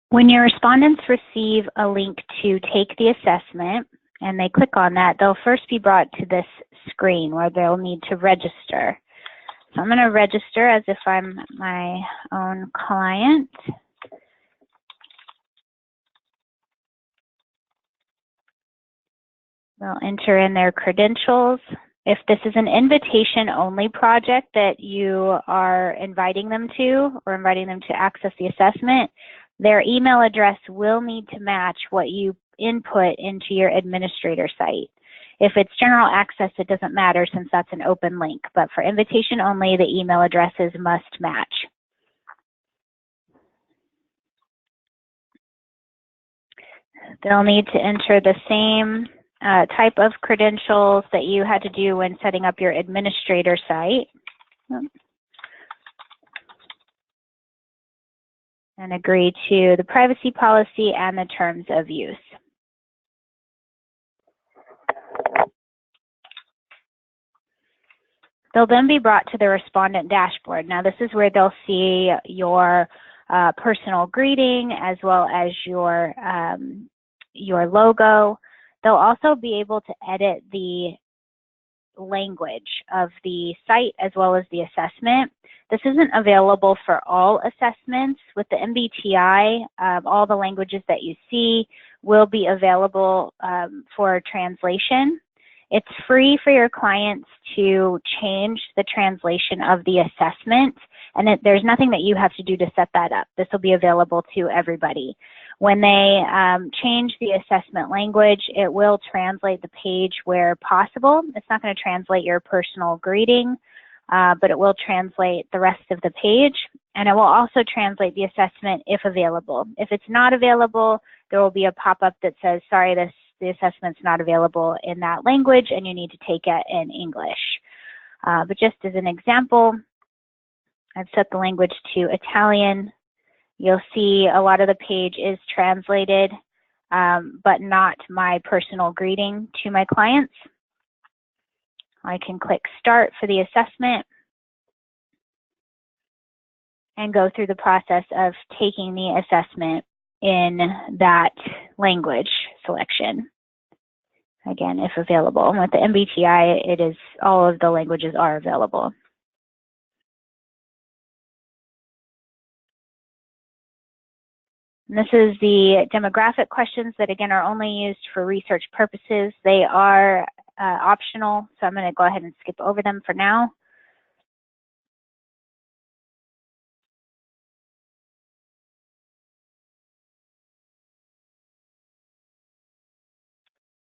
When your respondents receive a link to take the assessment and they click on that, they'll first be brought to this screen where they'll need to register. So I'm going to register as if I'm my own client. They'll enter in their credentials. If this is an invitation-only project that you are inviting them to or inviting them to access the assessment, their email address will need to match what you input into your administrator site. If it's general access, it doesn't matter since that's an open link, but for invitation only, the email addresses must match. They'll need to enter the same type of credentials that you had to do when setting up your administrator site. And agree to the privacy policy and the terms of use. They'll then be brought to the respondent dashboard. Now this is where they'll see your personal greeting as well as your logo. They'll also be able to edit the language of the site as well as the assessment. This isn't available for all assessments. With the MBTI, all the languages that you see will be available for translation. It's free for your clients to change the translation of the assessment, and there's nothing that you have to do to set that up. This will be available to everybody. When they change the assessment language, it will translate the page where possible. It's not going to translate your personal greeting, but it will translate the rest of the page, and it will also translate the assessment if available. If it's not available, there will be a pop-up that says, sorry, the assessment's not available in that language and you need to take it in English. But just as an example, I've set the language to Italian. You'll see a lot of the page is translated, but not my personal greeting to my clients. I can click Start for the assessment and go through the process of taking the assessment in that language selection. Again, if available. And with the MBTI, it is all of the languages are available. And this is the demographic questions that, again, are only used for research purposes. They are optional, so I'm going to go ahead and skip over them for now.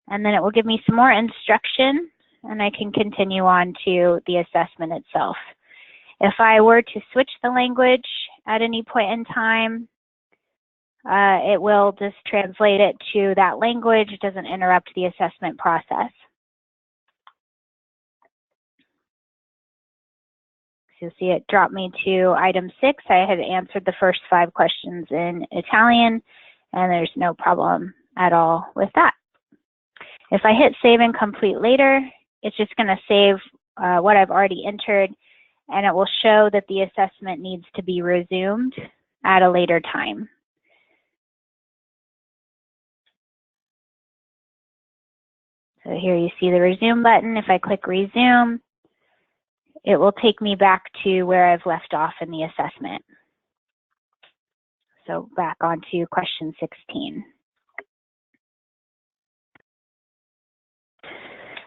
And then it will give me some more instruction, and I can continue on to the assessment itself. If I were to switch the language at any point in time, it will just translate it to that language. It doesn't interrupt the assessment process. So you'll see it drop me to item 6. I had answered the first 5 questions in Italian, and there's no problem at all with that. If I hit Save and Complete later, it's just going to save what I've already entered, and it will show that the assessment needs to be resumed at a later time. So here you see the resume button. If I click resume, it will take me back to where I've left off in the assessment. So back onto question 16.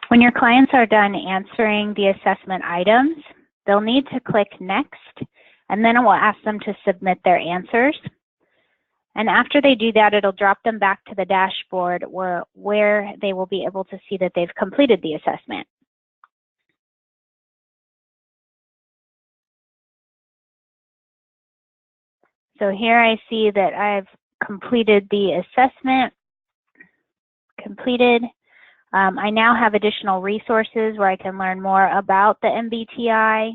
When your clients are done answering the assessment items, they'll need to click Next, and then it will ask them to submit their answers. And after they do that, it'll drop them back to the dashboard where they will be able to see that they've completed the assessment. So here I see that I've completed the assessment, completed. I now have additional resources where I can learn more about the MBTI,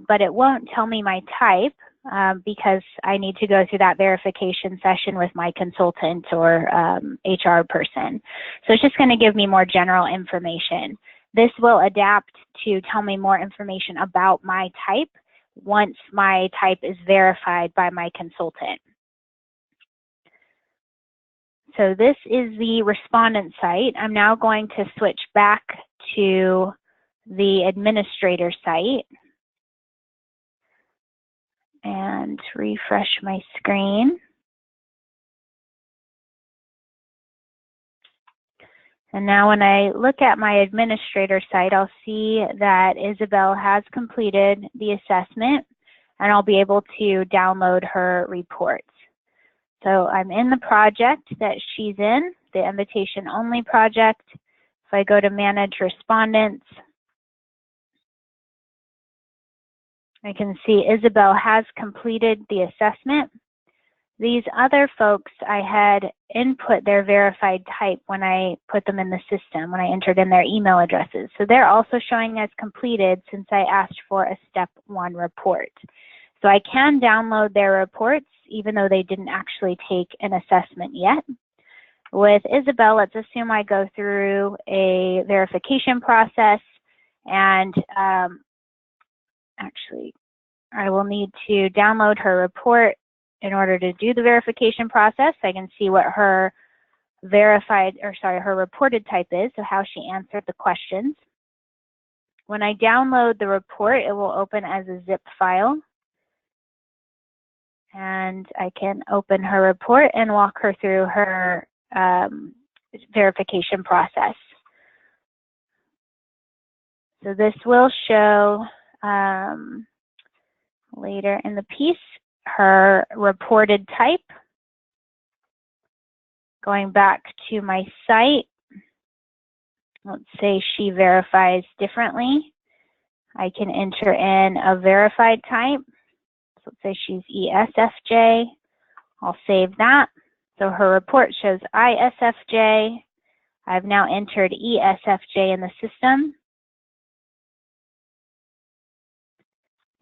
but it won't tell me my type because I need to go through that verification session with my consultant or HR person. So it's just going to give me more general information. This will adapt to tell me more information about my type, once my type is verified by my consultant. So this is the respondent site. I'm now going to switch back to the administrator site and refresh my screen. And now when I look at my administrator site, I'll see that Isabel has completed the assessment, and I'll be able to download her reports. So I'm in the project that she's in, the invitation only project. If I go to manage respondents, I can see Isabel has completed the assessment. These other folks, I had input their verified type when I put them in the system, when I entered in their email addresses. So they're also showing as completed since I asked for a step 1 report. So I can download their reports even though they didn't actually take an assessment yet. With Isabel, let's assume I go through a verification process, and actually I will need to download her report in order to do the verification process. I can see what her her reported type is, so how she answered the questions. When I download the report, it will open as a zip file. And I can open her report and walk her through her verification process. So this will show later in the piece her reported type. Going back to my site, let's say she verifies differently. I can enter in a verified type. So let's say she's ESFJ. I'll save that. So her report shows ISFJ. I've now entered ESFJ in the system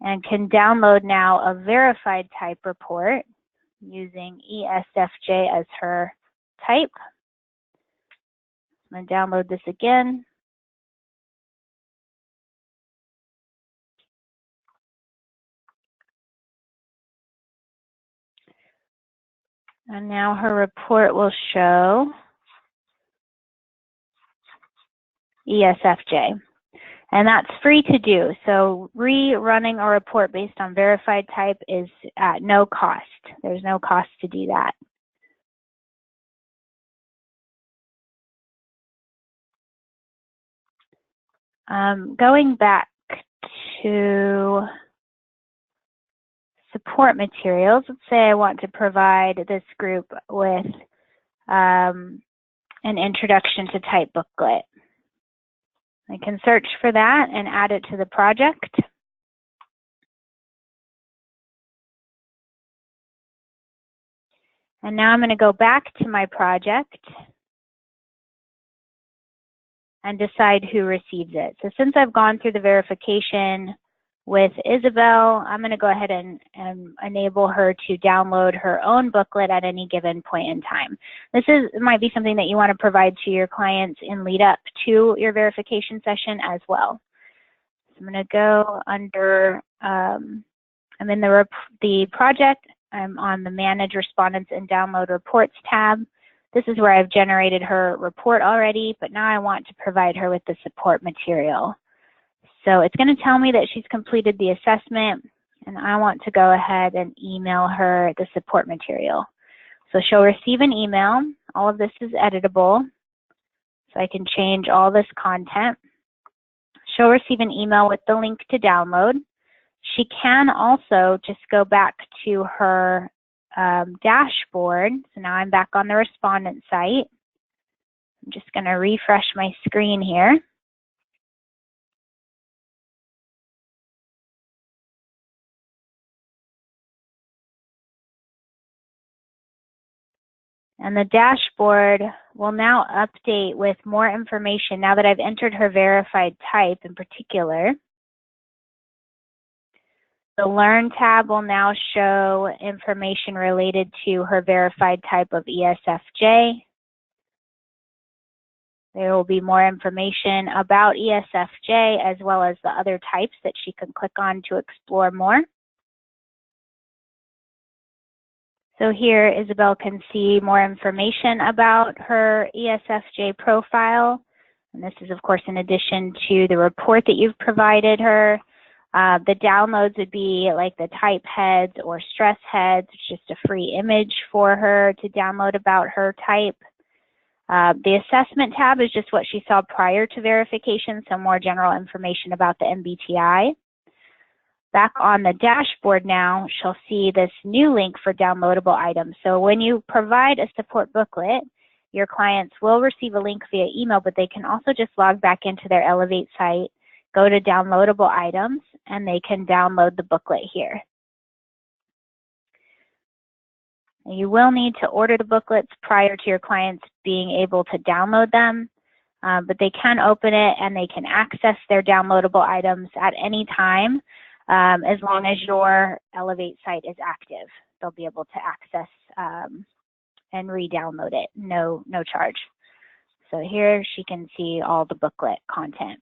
and can download now a verified type report using ESFJ as her type. I'm going to download this again. And now her report will show ESFJ. And that's free to do. So rerunning a report based on verified type is at no cost. There's no cost to do that. Going back to support materials, let's say I want to provide this group with an introduction to type booklet. I can search for that and add it to the project. And now I'm going to go back to my project and decide who receives it. So since I've gone through the verification with Isabel, I'm going to go ahead and enable her to download her own booklet at any given point in time. This might be something that you want to provide to your clients in lead up to your verification session as well. So I'm going to go under, I'm in the project, I'm on the Manage Respondents and Download Reports tab. This is where I've generated her report already, but now I want to provide her with the support material. So it's going to tell me that she's completed the assessment, and I want to go ahead and email her the support material. So she'll receive an email. All of this is editable, so I can change all this content. She'll receive an email with the link to download. She can also just go back to her dashboard. So now I'm back on the respondent site. I'm just going to refresh my screen here. And the dashboard will now update with more information now that I've entered her verified type in particular. The Learn tab will now show information related to her verified type of ESFJ. There will be more information about ESFJ as well as the other types that she can click on to explore more. So here Isabel can see more information about her ESFJ profile. And this is, of course, in addition to the report that you've provided her. The downloads would be like the type heads or stress heads, just a free image for her to download about her type. The assessment tab is just what she saw prior to verification, some more general information about the MBTI. Back on the dashboard now, she'll see this new link for downloadable items. So when you provide a support booklet, your clients will receive a link via email, but they can also just log back into their Elevate site, go to downloadable items, and they can download the booklet here. You will need to order the booklets prior to your clients being able to download them, but they can open it and they can access their downloadable items at any time as long as your Elevate site is active. They'll be able to access and re-download it, no charge. So here she can see all the booklet content.